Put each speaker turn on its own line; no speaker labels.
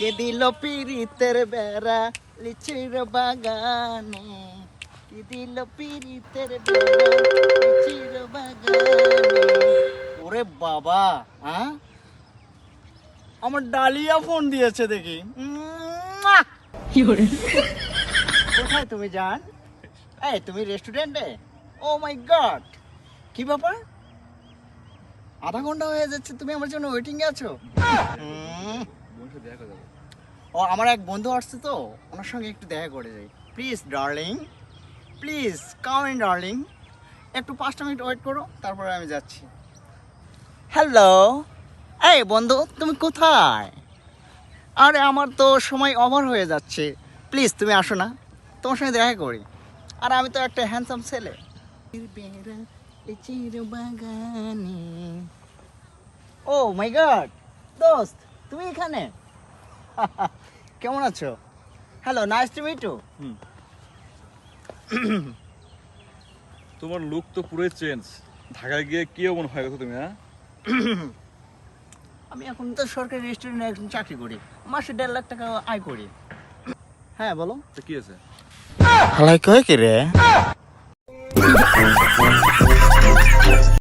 কে দিল পিরিতের বেড়া লিচির বাগানে, কে দিল পিরিতের বেড়া লিচির বাগানে। ওরে বাবা, হ্যাঁ আমার ডালিয়া ফোন দিয়েছে দেখি। কোথায় তুমি জান? এই তুমি রেস্টুরেন্টে? ও মাই গড, কি ব্যাপার? আধা ঘন্টা হয়ে যাচ্ছে, তুমি আমার জন্য ওয়েটিং এ আছো? ও আমার এক বন্ধু আসছে তো, ওনার সঙ্গে একটু দেখা করে যাই। Please darling, please come in darling, একটু 5টা মিনিট ওয়েট করো, তারপরে আমি যাচ্ছি। হ্যালো, এই বন্ধু তুমি কোথায়? আরে আমার তো সময় ওভার হয়ে যাচ্ছে, প্লিজ তুমি আসো না, তোমার সঙ্গে দেখা করি। আর আমি তো একটা হ্যান্ডসাম ছেলে। ও মাই গড, দোস্ত তুমি এখানে? কেমন আছো? Hello, nice to meet you.
তোমার লুক তো পুরোই চেঞ্জ। ঢাকায় গিয়ে কি এমন হয়ে গেছো তুমি? হ্যাঁ,
আমি এখন তো সরকারি রেস্টুরেন্টে একজন চাকরি করি, মাসে 1.5 লাখ টাকা আয় করি। হ্যাঁ বলো।
তো কি আছে?
হালাই কয় কি রে?